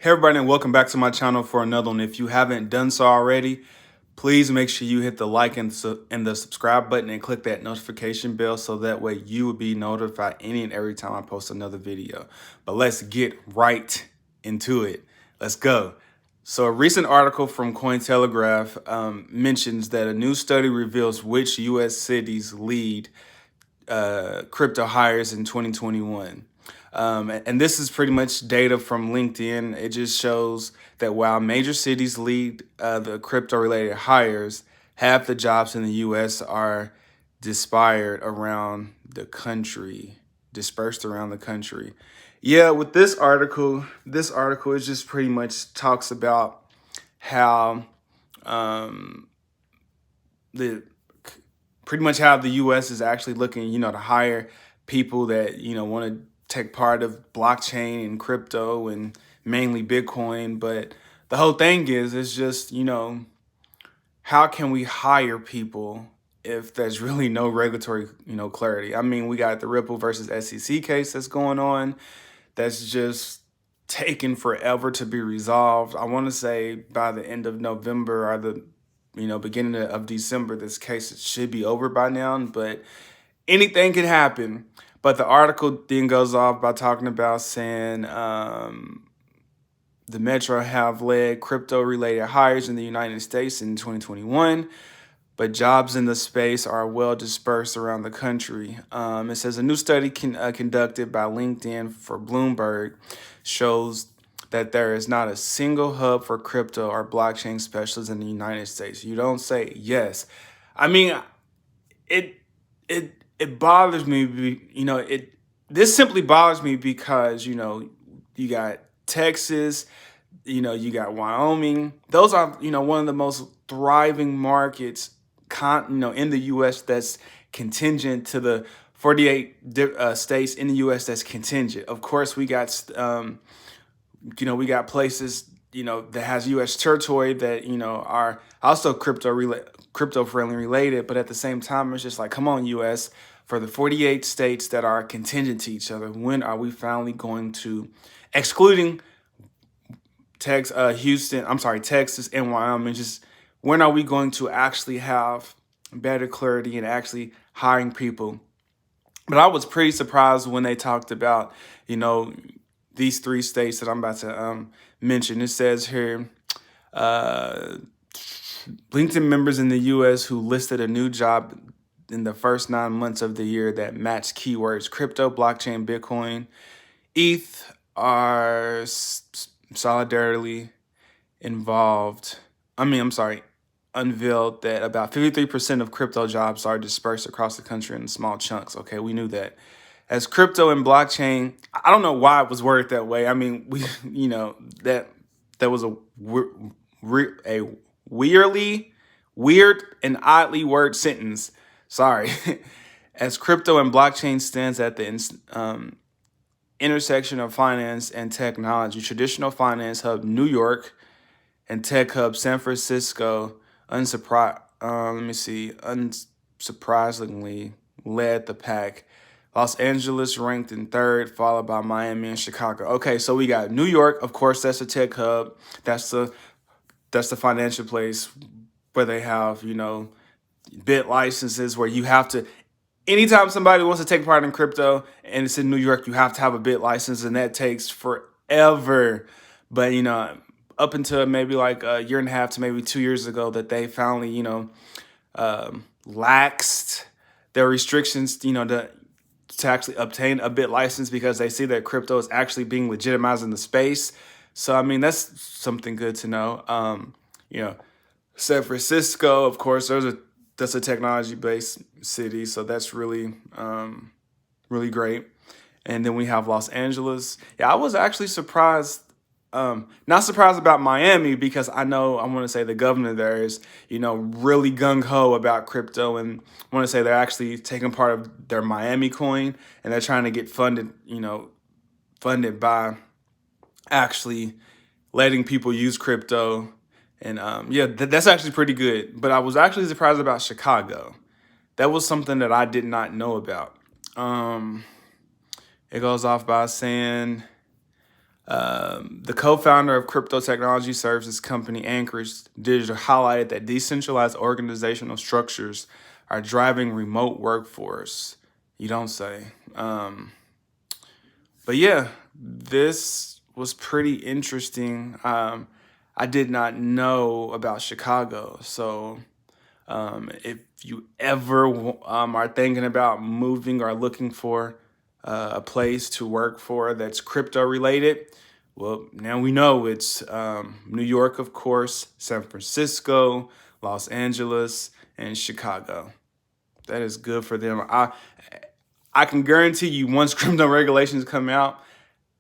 Hey everybody, and welcome back to my channel for another one. If you haven't done so already, please make sure you hit the like and the subscribe button and click that notification bell so that way you will be notified any and every time I post another video. But let's get right into it. Let's go. So a recent article from Cointelegraph mentions that a new study reveals which U.S. cities lead crypto hires in 2021. And this is pretty much data from LinkedIn. It just shows that while major cities lead the crypto-related hires, half the jobs in the U.S. are dispersed around the country. Yeah, with this article is just pretty much talks about how the how the U.S. is actually looking, to hire people that want to take part of blockchain and crypto and mainly Bitcoin. But the whole thing is just, how can we hire people if there's really no regulatory, clarity? I mean, we got the Ripple versus SEC case that's going on. That's just taken forever to be resolved. I want to say by the end of November or the beginning of December, this case should be over by now, but anything can happen. But the article then goes off by talking about saying the Metro have led crypto-related hires in the United States in 2021, but jobs in the space are well dispersed around the country. It says a new study conducted by LinkedIn for Bloomberg shows that there is not a single hub for crypto or blockchain specialists in the United States. You don't say yes. I mean, it bothers me. This simply bothers me because you got Texas, you got Wyoming. Those are one of the most thriving markets in the U.S. that's contingent to the 48 states in the U.S. that's contingent. Of course, we got we got places that has U.S. territory that are also crypto friendly related, but at the same time, it's just like, come on, U.S. For the 48 states that are contingent to each other, when are we finally going to, excluding Texas and Wyoming, just when are we going to actually have better clarity and actually hiring people? But I was pretty surprised when they talked about, these three states that I'm about to mention. It says here, LinkedIn members in the U.S. who listed a new job in the first 9 months of the year that matched keywords crypto, blockchain, Bitcoin, ETH are solidarily unveiled that about 53% of crypto jobs are dispersed across the country in small chunks. Okay, we knew that. As crypto and blockchain, I don't know why it was worded that way. I mean, that was a weird and oddly worded sentence. Sorry. As crypto and blockchain stands at the intersection of finance and technology, traditional finance hub New York and tech hub San Francisco, unsurprisingly led the pack. Los Angeles ranked in third, followed by Miami and Chicago. Okay, so we got New York, of course, that's a tech hub. That's the financial place where they have, bit licenses where you have to, anytime somebody wants to take part in crypto and it's in New York, you have to have a bit license, and that takes forever. But, up until maybe like a year and a half to maybe 2 years ago that they finally, laxed their restrictions, to actually obtain a bit license because they see that crypto is actually being legitimized in the space. So, I mean, that's something good to know. San Francisco, of course, that's a technology-based city, so that's really, really great. And then we have Los Angeles. Yeah, I was actually surprised. Not surprised about Miami because I want to say the governor there is, really gung-ho about crypto, and I want to say they're actually taking part of their Miami coin, and they're trying to get funded by actually letting people use crypto. And that's actually pretty good. But I was actually surprised about Chicago. That was something that I did not know about. It goes off by saying The co-founder of crypto technology services company Anchorage Digital highlighted that decentralized organizational structures are driving remote workforce. You don't say. But yeah, this was pretty interesting. I did not know about Chicago. So if you ever are thinking about moving or looking for a place to work for that's crypto related, well, now we know it's New York, of course, San Francisco, Los Angeles, and Chicago. That is good for them. I can guarantee you, once crypto regulations come out,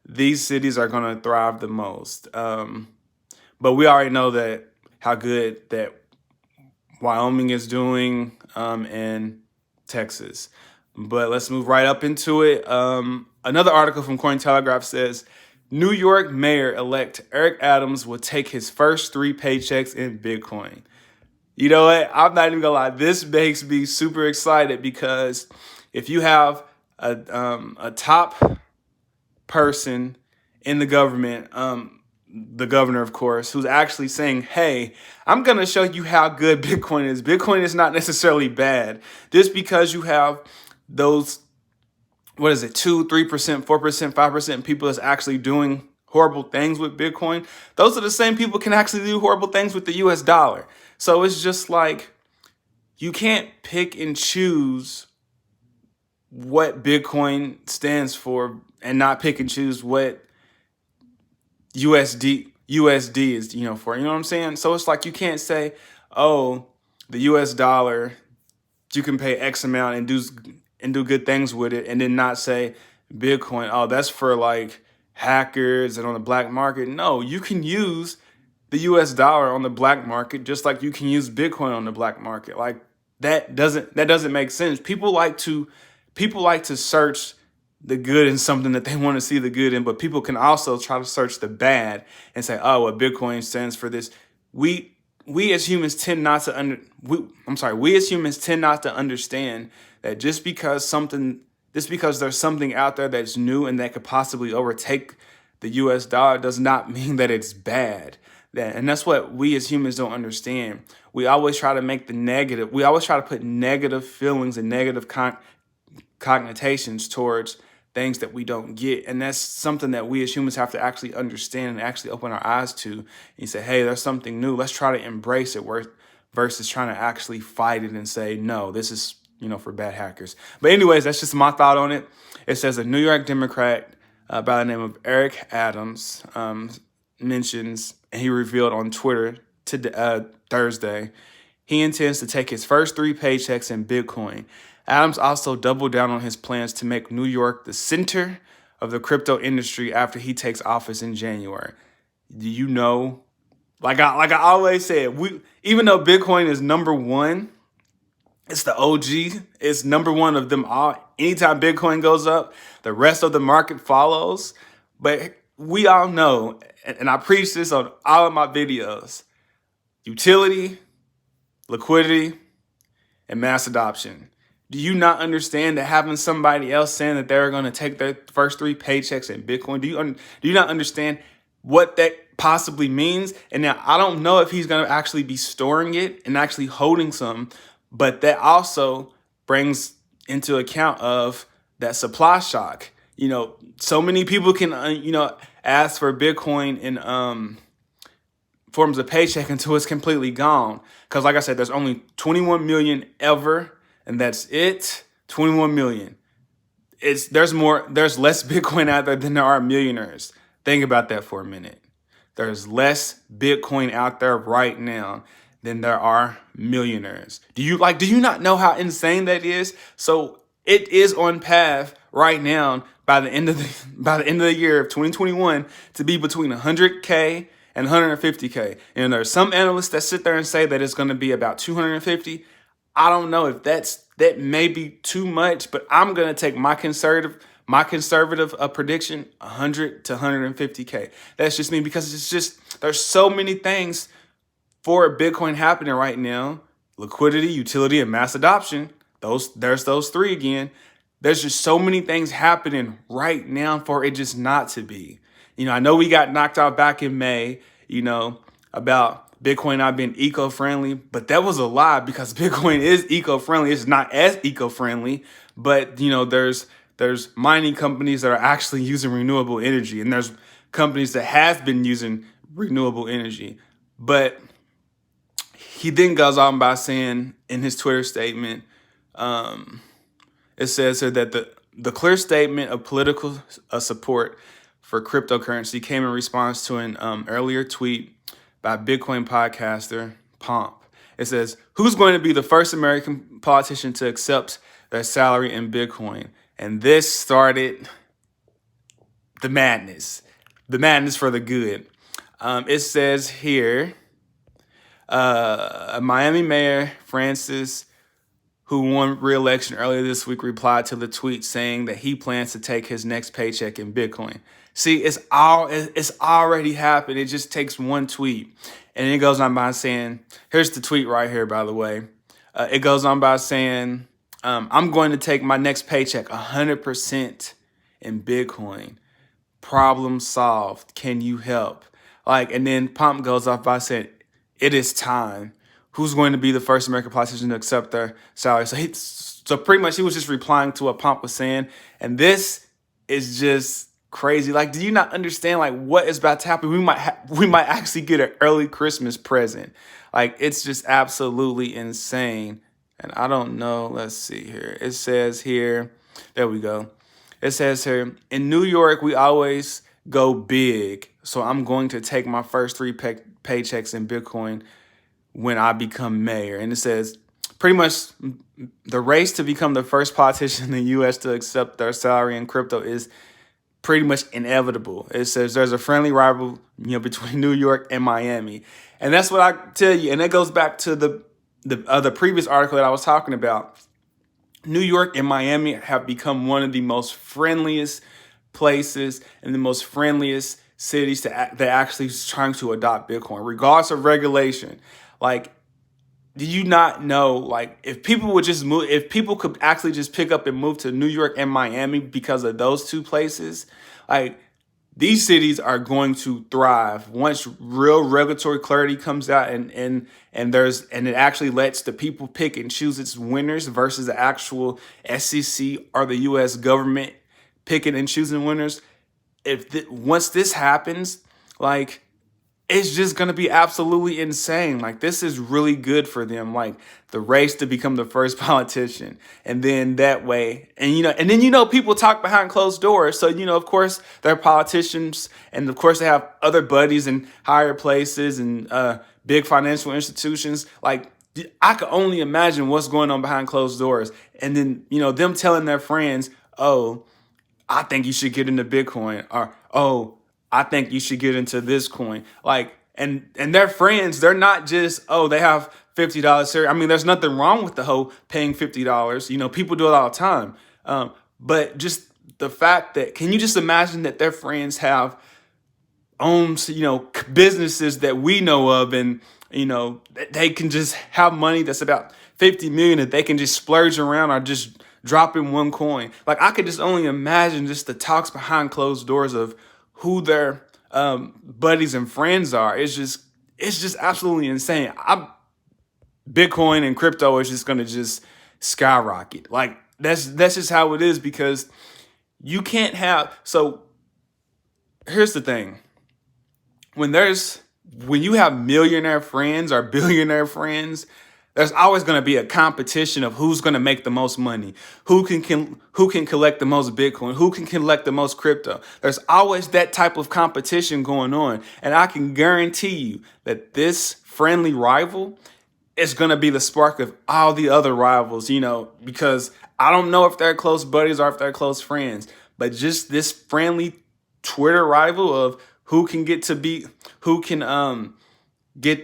these cities are going to thrive the most. But we already know that how good that Wyoming is doing and Texas. But let's move right up into it. Another article from Cointelegraph says New York Mayor-elect Eric Adams will take his first 3 paychecks in Bitcoin. You know what? I'm not even gonna lie. This makes me super excited because if you have a top person in the government, the governor, of course, who's actually saying, hey, I'm going to show you how good Bitcoin is. Bitcoin is not necessarily bad. Just because you have those, 2, 3%, 4%, 5% people that's actually doing horrible things with Bitcoin, those are the same people can actually do horrible things with the US dollar. So it's just like, you can't pick and choose what Bitcoin stands for and not pick and choose what USD is, for, you know what I'm saying? So it's like, you can't say, oh, the US dollar, you can pay X amount and do good things with it, and then not say Bitcoin, oh, that's for like hackers and on the black market. No, you can use the US dollar on the black market just like you can use Bitcoin on the black market. Like that doesn't make sense. People like to search the good in something that they want to see the good in, but people can also try to search the bad and say, oh, well, Bitcoin stands for this. We as humans tend not to we as humans tend not to understand that just because there's something out there that's new and that could possibly overtake the US dollar does not mean that it's bad. And that's what we as humans don't understand. We always try to put negative feelings and negative connotations towards things that we don't get. And that's something that we as humans have to actually understand and actually open our eyes to and say, hey, there's something new. Let's try to embrace it versus trying to actually fight it and say, no, this is, for bad hackers. But anyways, that's just my thought on it. It says a New York Democrat by the name of Eric Adams mentions, and he revealed on Twitter Thursday, he intends to take his first 3 paychecks in Bitcoin. Adams also doubled down on his plans to make New York the center of the crypto industry after he takes office in January. Do you know, like I always said, even though Bitcoin is number one, it's the OG, it's number one of them all. Anytime Bitcoin goes up, the rest of the market follows. But we all know, and I preach this on all of my videos, utility, liquidity, and mass adoption. Do you not understand that having somebody else saying that they're going to take their first 3 paychecks in Bitcoin, do you not understand what that possibly means? And now I don't know if he's going to actually be storing it and actually holding some, but that also brings into account of that supply shock. So many people can, ask for Bitcoin in forms of paycheck until it's completely gone. Because like I said, there's only 21 million ever. And that's it. 21 million. There's less Bitcoin out there than there are millionaires. Think about that for a minute. There's less Bitcoin out there right now than there are millionaires. Do you not know how insane that is? So it is on path right now by the end of the year of 2021 to be between 100K and 150K. And there's some analysts that sit there and say that it's going to be about 250. I don't know if that may be too much, but I'm gonna take my conservative prediction, 100 to 150K. That's just me, because it's just, there's so many things for Bitcoin happening right now: liquidity, utility, and mass adoption. There's those 3 again. There's just so many things happening right now for it just not to be. I know we got knocked out back in May, about Bitcoin not being eco-friendly, but that was a lie because Bitcoin is eco-friendly. It's not as eco-friendly, but there's mining companies that are actually using renewable energy, and there's companies that have been using renewable energy. But he then goes on by saying in his Twitter statement, it says here that the clear statement of political support for cryptocurrency came in response to an earlier tweet by Bitcoin podcaster Pomp. It says, "Who's going to be the first American politician to accept their salary in Bitcoin?" And this started the madness for the good. It says here, Miami Mayor Francis, who won re-election earlier this week, replied to the tweet saying that he plans to take his next paycheck in Bitcoin. See, it's already happened. It just takes one tweet. And it goes on by saying, here's the tweet right here, by the way. It goes on by saying, I'm going to take my next paycheck 100% in Bitcoin. Problem solved. Can you help? And then Pomp goes off by saying, it is time. Who's going to be the first American politician to accept their salary? So pretty much he was just replying to what Pomp was saying. And this is just crazy. Do you not understand what is about to happen? We might actually get an early Christmas present. It's just absolutely insane. And I don't know. Let's see here. It says here, there we go. It says here, in New York, we always go big. So I'm going to take my first 3 paychecks in Bitcoin when I become mayor. And it says pretty much the race to become the first politician in the U.S. to accept their salary in crypto is pretty much inevitable. It says there's a friendly rival, between New York and Miami. And that's what I tell you. And it goes back to the previous article that I was talking about. New York and Miami have become one of the most friendliest places and the most friendliest cities that actually trying to adopt Bitcoin, regardless of regulation. Do you not know, if people would just move, if people could actually just pick up and move to New York and Miami because of those 2 places, these cities are going to thrive once real regulatory clarity comes out and it actually lets the people pick and choose its winners versus the actual SEC or the U.S. government picking and choosing winners. Once this happens, it's just going to be absolutely insane. This is really good for them. The race to become the first politician. And then that way, and then, people talk behind closed doors. So, of course, they're politicians. And of course, they have other buddies in higher places and big financial institutions. I could only imagine what's going on behind closed doors. And then, them telling their friends, oh, I think you should get into Bitcoin, or, oh, I think you should get into this coin. And their friends, they're not just, oh, they have $50 here. I mean, there's nothing wrong with the whole paying $50. People do it all the time. But just the fact that, can you just imagine that their friends have owns, businesses that we know of, and, they can just have money that's about 50 million that they can just splurge around or just drop in one coin. I could just only imagine just the talks behind closed doors of who their buddies and friends are. It's just absolutely insane. Bitcoin and crypto is just gonna just skyrocket. That's just how it is, because you can't have. So here's the thing: when you have millionaire friends or billionaire friends, there's always going to be a competition of who's going to make the most money, who can collect the most Bitcoin, who can collect the most crypto. There's always that type of competition going on. And I can guarantee you that this friendly rival is going to be the spark of all the other rivals, because I don't know if they're close buddies or if they're close friends, but just this friendly Twitter rival of who can get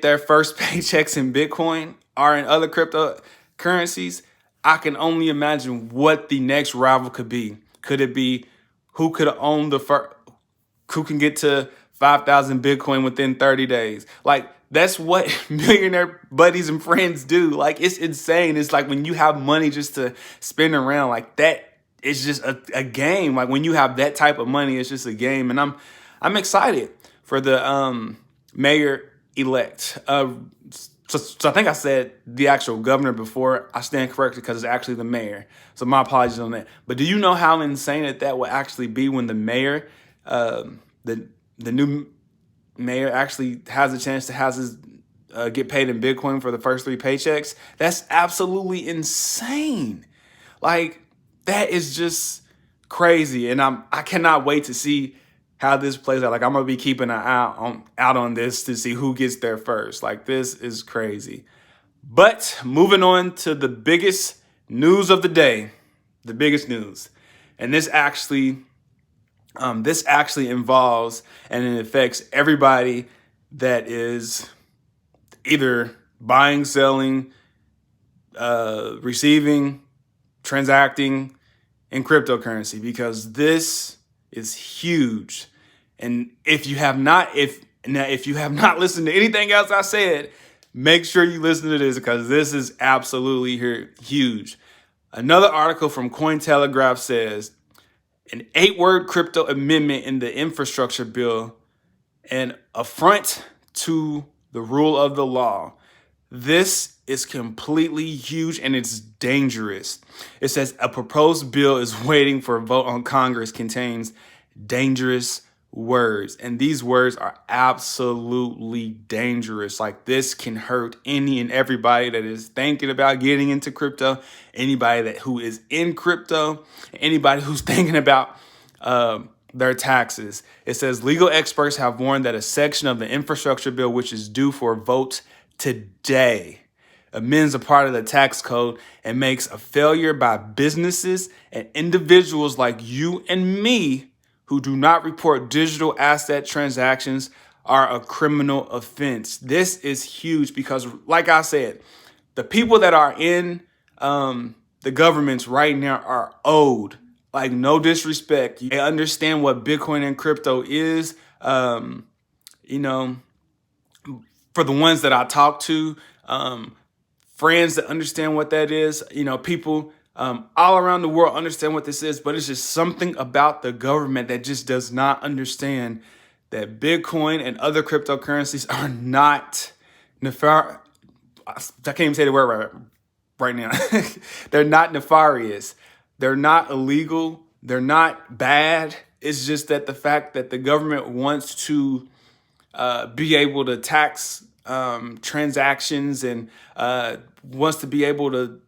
their first paychecks in Bitcoin or in other cryptocurrencies. I can only imagine what the next rival could be. Could it be who could own who can get to 5,000 Bitcoin within 30 days? That's what millionaire buddies and friends do. It's insane. It's when you have money just to spend around that, it's just a game. When you have that type of money, it's just a game. And I'm excited for the mayor elect. So I think I said the actual governor before. I stand corrected because it's actually the mayor. So my apologies on that. But do you know how insane that will actually be when the mayor, the new mayor actually has a chance to have his get paid in Bitcoin for the first 3 paychecks? That's absolutely insane. Like, that is just crazy, and I cannot wait to see how this plays out. Like, I'm gonna be keeping an eye out on this to see who gets there first. Like, this is crazy. But moving on to the biggest news of the day, the biggest news, and this actually involves and it affects everybody that is either buying, selling, receiving, transacting in cryptocurrency, because this is huge. And if you have not listened to anything else I said, make sure you listen to this, because this is absolutely huge. Another article from Cointelegraph says an 8-word crypto amendment in the infrastructure bill, an affront to the rule of the law. This is completely huge and it's dangerous. It says a proposed bill is waiting for a vote on Congress, contains dangerous words. And these words are absolutely dangerous. Like, this can hurt any and everybody that is thinking about getting into crypto, anybody who is in crypto, anybody who's thinking about their taxes. It says legal experts have warned that a section of the infrastructure bill, which is due for a vote today, amends a part of the tax code and makes a failure by businesses and individuals like you and me who do not report digital asset transactions are a criminal offense. This is huge because, like I said, the people that are in the governments right now are owed. Like, no disrespect. They understand what Bitcoin and crypto is. For the ones that I talk to, friends that understand what that is, people all around the world understand what this is, but it's just something about the government that just does not understand that Bitcoin and other cryptocurrencies are not nefarious. I can't even say the word right now. They're not nefarious. They're not illegal. They're not bad. It's just that the fact that the government wants to be able to tax transactions and wants to be able to,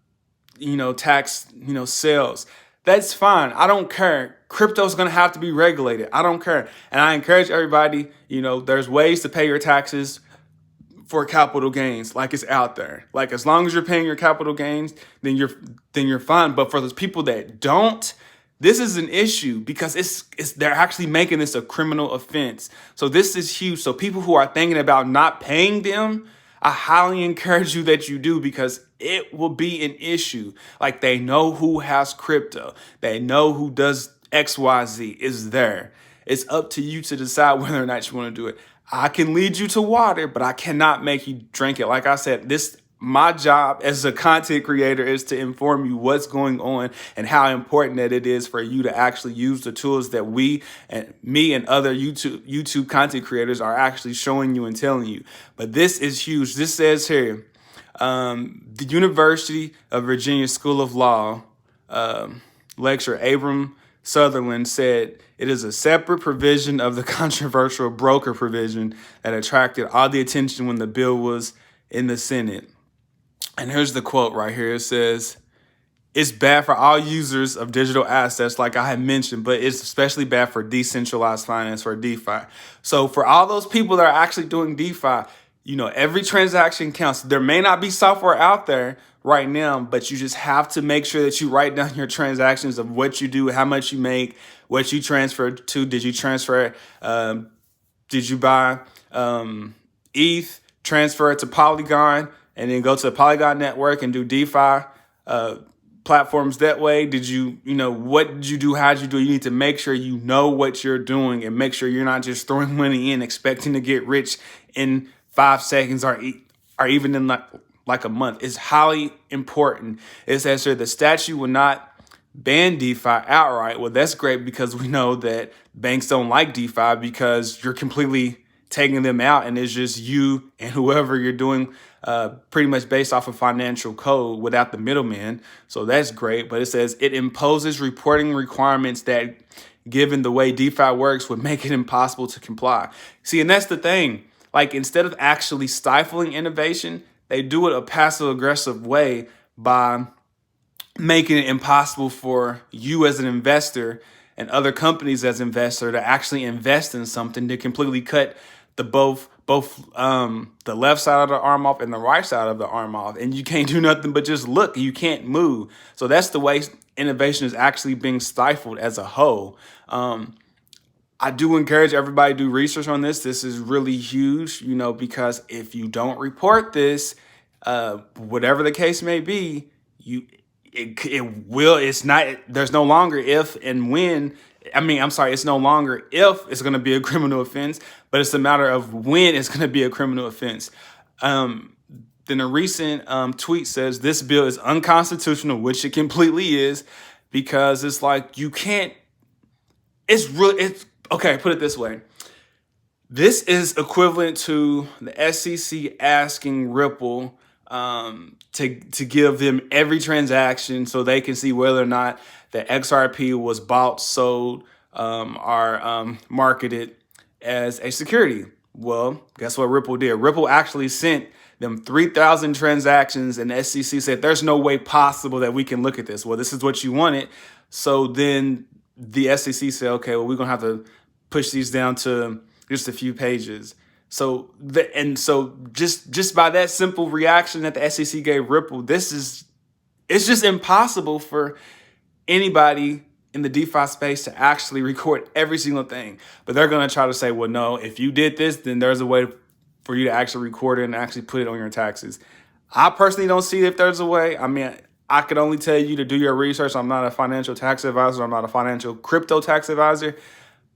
tax, sales. That's fine. I don't care. Crypto's going to have to be regulated. I don't care. And I encourage everybody, there's ways to pay your taxes for capital gains. Like, it's out there. Like, as long as you're paying your capital gains, then you're fine. But for those people that don't, this is an issue because they're actually making this a criminal offense. So this is huge. So people who are thinking about not paying them, I highly encourage you that you do, because it will be an issue. Like, they know who has crypto. They know who does XYZ is there. It's up to you to decide whether or not you want to do it. I can lead you to water, but I cannot make you drink it. Like I said, my job as a content creator is to inform you what's going on and how important that it is for you to actually use the tools that me and other YouTube content creators are actually showing you and telling you. But this is huge. This says here, the University of Virginia School of Law lecturer Abram Sutherland said it is a separate provision of the controversial broker provision that attracted all the attention when the bill was in the Senate. And here's the quote right here. It says, it's bad for all users of digital assets, like I had mentioned, but it's especially bad for decentralized finance, or DeFi. So for all those people that are actually doing DeFi, every transaction counts. There may not be software out there right now, but you just have to make sure that you write down your transactions of what you do, how much you make, what you transfer to. Did you transfer? Did you buy ETH, transfer it to Polygon, and then go to the Polygon network and do DeFi platforms that way? Did you, what did you do? How did you do it? You need to make sure you know what you're doing and make sure you're not just throwing money in expecting to get rich in 5 seconds or even in like a month. It's highly important. It says here the statute will not ban DeFi outright. Well, that's great because we know that banks don't like DeFi because you're completely taking them out and it's just you and whoever you're doing pretty much based off of financial code without the middleman. So that's great. But it says it imposes reporting requirements that, given the way DeFi works, would make it impossible to comply. See, and that's the thing. Like, instead of actually stifling innovation, they do it a passive aggressive way by making it impossible for you as an investor and other companies as investor to actually invest in something, to completely cut the both the left side of the arm off and the right side of the arm off, and you can't do nothing but just look. You can't move. So that's the way innovation is actually being stifled as a whole. I do encourage everybody to do research on this. This is really huge, because if you don't report this, whatever the case may be, there's no longer if and when. It's no longer if it's going to be a criminal offense, but it's a matter of when it's going to be a criminal offense. Then a recent tweet says this bill is unconstitutional, which it completely is, because it's like you can't. It's okay. Put it this way. This is equivalent to the SEC asking Ripple to give them every transaction so they can see whether or not the XRP was bought, sold, or marketed as a security. Well, guess what Ripple did? Ripple actually sent them 3,000 transactions, and the SEC said, there's no way possible that we can look at this. Well, this is what you wanted. So then the SEC said, okay, well, we're going to have to push these down to just a few pages. So just by that simple reaction that the SEC gave Ripple, it's just impossible for anybody in the DeFi space to actually record every single thing. But they're going to try to say, well, no, if you did this, then there's a way for you to actually record it and actually put it on your taxes. I personally don't see if there's a way. I could only tell you to do your research. I'm not a financial tax advisor. I'm not a financial crypto tax advisor.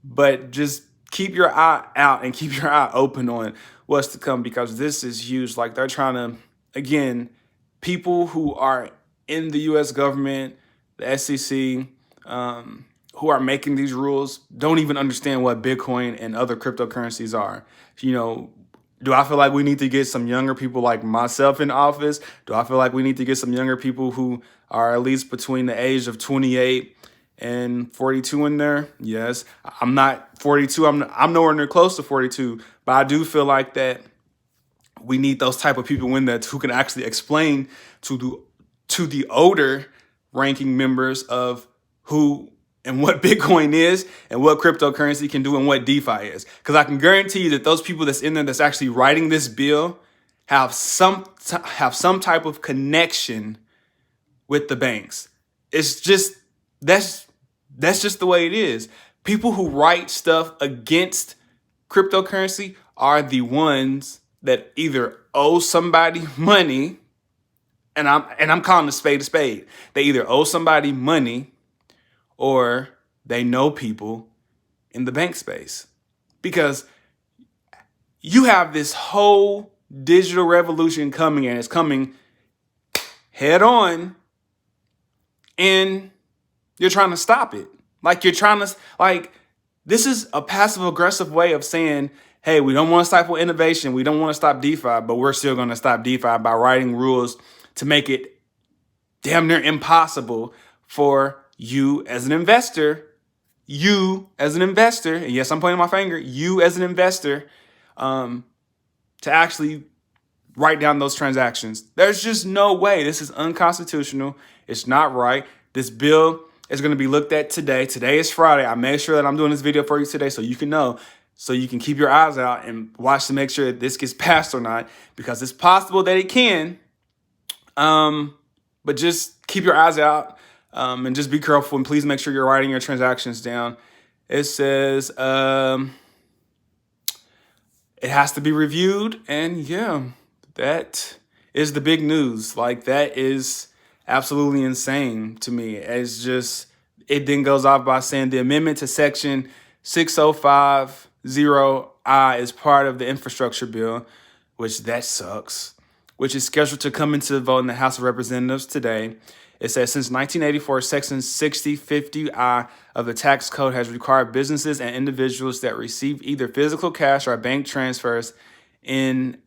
But just keep your eye out and keep your eye open on what's to come, because this is huge. Like, they're trying to, again, people who are in the U.S. government, the SEC, who are making these rules don't even understand what Bitcoin and other cryptocurrencies are. Do I feel like we need to get some younger people like myself in office? Do I feel like we need to get some younger people who are at least between the age of 28 and 42 in there? Yes. I'm not 42. I'm nowhere near close to 42, but I do feel like that we need those type of people in there who can actually explain to the older ranking members of who and what Bitcoin is and what cryptocurrency can do and what DeFi is. Because I can guarantee you that those people that's in there that's actually writing this bill have some type of connection with the banks. It's just, that's just the way it is. People who write stuff against cryptocurrency are the ones that either owe somebody money, and I'm calling a spade. They either owe somebody money or they know people in the bank space. Because you have this whole digital revolution coming, and it's coming head on, and you're trying to stop it. This is a passive aggressive way of saying, hey, we don't want to stifle innovation. We don't want to stop DeFi, but we're still going to stop DeFi by writing rules to make it damn near impossible for you as an investor, and yes, I'm pointing my finger, you as an investor, to actually write down those transactions. There's just no way. This is unconstitutional. It's not right. This bill is going to be looked at today. Today is Friday. I made sure that I'm doing this video for you today so you can know, so you can keep your eyes out and watch to make sure that this gets passed or not, because it's possible that it can. But just keep your eyes out. And just be careful, and please make sure you're writing your transactions down. It says it has to be reviewed, and yeah, that is the big news. Like, that is absolutely insane to me. It's just, it then goes off by saying the amendment to section 6050I is part of the infrastructure bill, which that sucks, which is scheduled to come into the vote in the House of Representatives today. It says, since 1984, Section 6050I of the tax code has required businesses and individuals that receive either physical cash or bank transfers in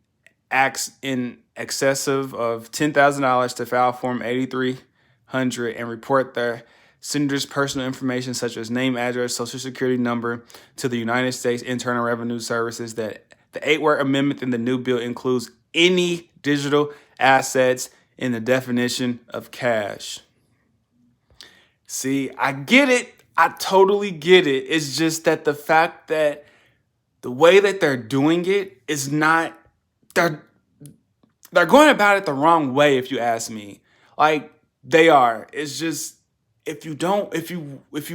excessive of $10,000 to file Form 8300 and report their sender's personal information such as name, address, social security number to the United States Internal Revenue Services. That the 8-word amendment in the new bill includes any digital assets in the definition of cash. See, I get it. I totally get it. It's just that the fact that the way that they're doing it is not, they're going about it the wrong way, if you ask me. Like, they are. It's just, if you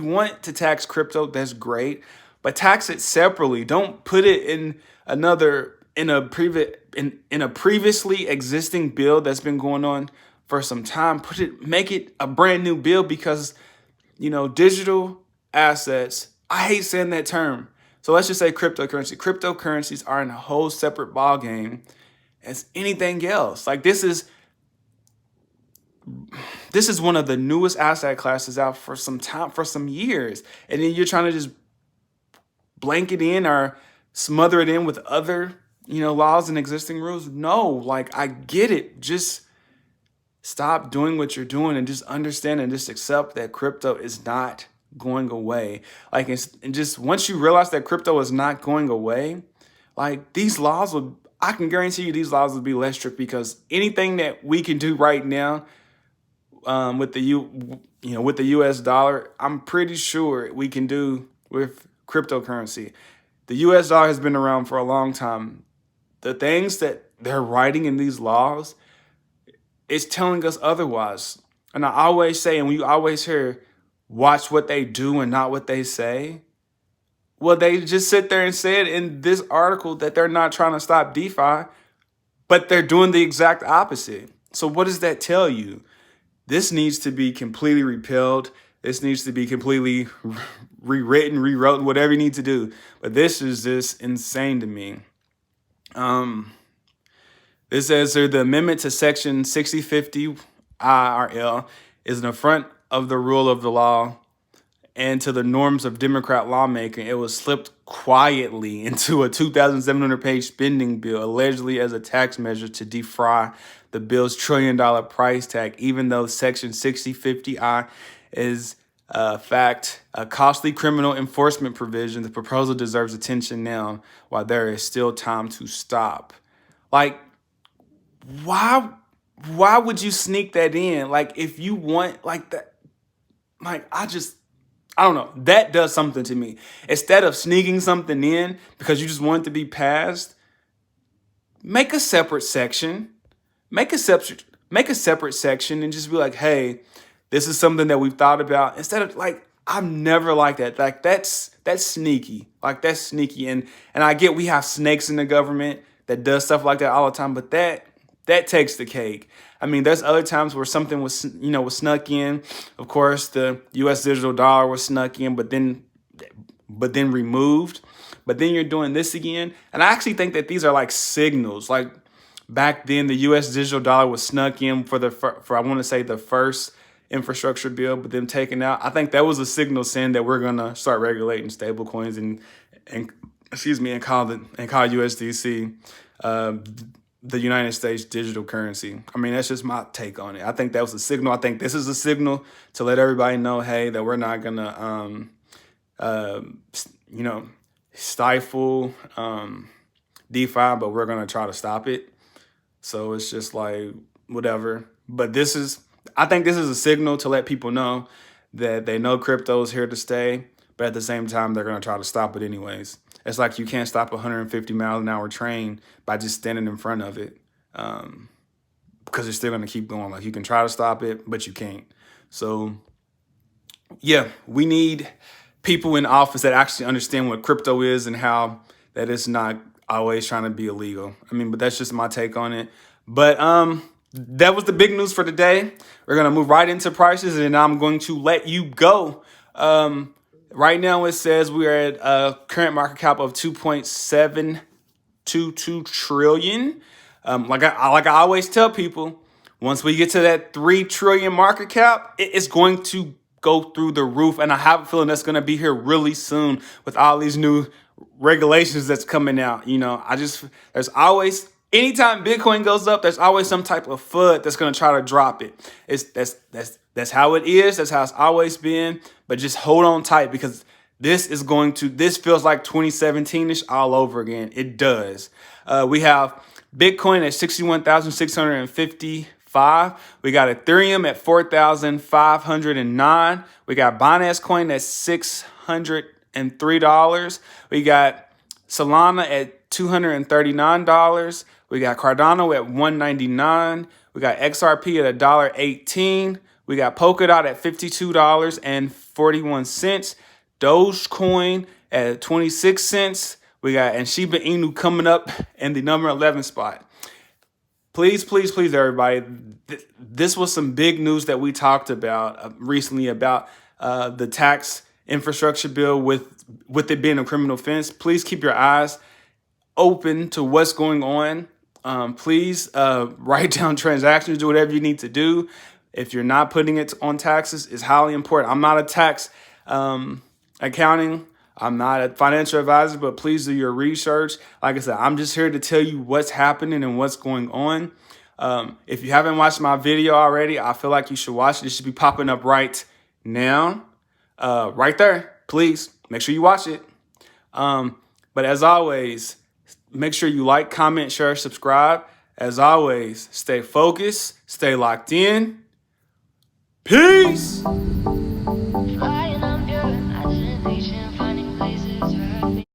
want to tax crypto, that's great, but tax it separately. Don't put it in a previously existing bill that's been going on for some time. Make it a brand new bill, because digital assets, I hate saying that term. So let's just say cryptocurrency. Cryptocurrencies are in a whole separate ballgame as anything else. Like, this is one of the newest asset classes out for some time, for some years. And then you're trying to just blanket in or smother it in with other, laws and existing rules. No, like, I get it. Just stop doing what you're doing and just understand and just accept that crypto is not going away. Like, and just once you realize that crypto is not going away, like, these laws will, I can guarantee you these laws will be less strict, because anything that we can do right now with the with the US dollar, I'm pretty sure we can do with cryptocurrency. The US dollar has been around for a long time. The things that they're writing in these laws, it's telling us otherwise. And I always say, and we always hear, watch what they do and not what they say. Well, they just sit there and said in this article that they're not trying to stop DeFi, but they're doing the exact opposite. So what does that tell you? This needs to be completely repealed. This needs to be completely rewritten, rewrote, whatever you need to do. But this is just insane to me. This says the amendment to Section 6050 IRL is an affront of the rule of the law and to the norms of Democrat lawmaking. It was slipped quietly into a 2,700-page spending bill, allegedly as a tax measure to defray the bill's $1 trillion price tag, even though Section 6050I is fact a costly criminal enforcement provision. The proposal deserves attention now, while there is still time to stop. Like, why would you sneak that in? Like, if you want like that, like, I don't know. That does something to me. Instead of sneaking something in because you just want it to be passed, make a separate section. Make a separate section and just be like, hey, this is something that we've thought about. Instead of, like, I've never liked that. Like, that's sneaky. Like, that's sneaky. And I get we have snakes in the government that does stuff like that all the time, but that takes the cake. I mean, there's other times where something was snuck in. Of course, the U.S. digital dollar was snuck in, but then removed. But then you're doing this again. And I actually think that these are like signals. Like, back then, the U.S. digital dollar was snuck in for I want to say the first infrastructure bill, but then taken out. I think that was a signal saying that we're gonna start regulating stable coins and call USDC the United States digital currency. I mean, that's just my take on it. I think that was a signal. I think this is a signal to let everybody know, hey, that we're not gonna stifle DeFi, but we're gonna try to stop it. So it's just like whatever. But I think this is a signal to let people know that they know crypto is here to stay, but at the same time, they're going to try to stop it anyways. It's like you can't stop a 150 mile an hour train by just standing in front of it, because it's still going to keep going. Like, you can try to stop it, but you can't. So yeah, we need people in office that actually understand what crypto is and how that it's not always trying to be illegal. I mean, but that's just my take on it. But that was the big news for today. We're going to move right into prices, and I'm going to let you go. Right now, it says we are at a current market cap of 2.722 trillion. Like I always tell people, Once we get to that 3 trillion market cap, it's going to go through the roof. And I have a feeling that's going to be here really soon with all these new regulations that's coming out. You know, there's always, anytime Bitcoin goes up, there's always some type of FUD that's going to try to drop it. That's how it is. That's how it's always been. But just hold on tight, because this feels like 2017-ish all over again. It does. We have Bitcoin at 61,655. We got Ethereum at 4,509. We got Binance Coin at $603. We got Solana at $239. We got Cardano at $199. We got XRP at $1.18. We got Polkadot at $52.41. Dogecoin at 26 cents. We got, and Shiba Inu coming up in the number 11 spot. Please, please, please, everybody. This was some big news that we talked about recently about the tax infrastructure bill with it being a criminal offense. Please keep your eyes open to what's going on. Please write down transactions, do whatever you need to do. If you're not putting it on taxes, it's highly important. I'm not a tax accounting. I'm not a financial advisor, but please do your research. Like I said, I'm just here to tell you what's happening and what's going on. If you haven't watched my video already, I feel like you should watch it. It should be popping up right now, right there. Please make sure you watch it. But as always, make sure you like, comment, share, subscribe. As always, stay focused, stay locked in. Peace.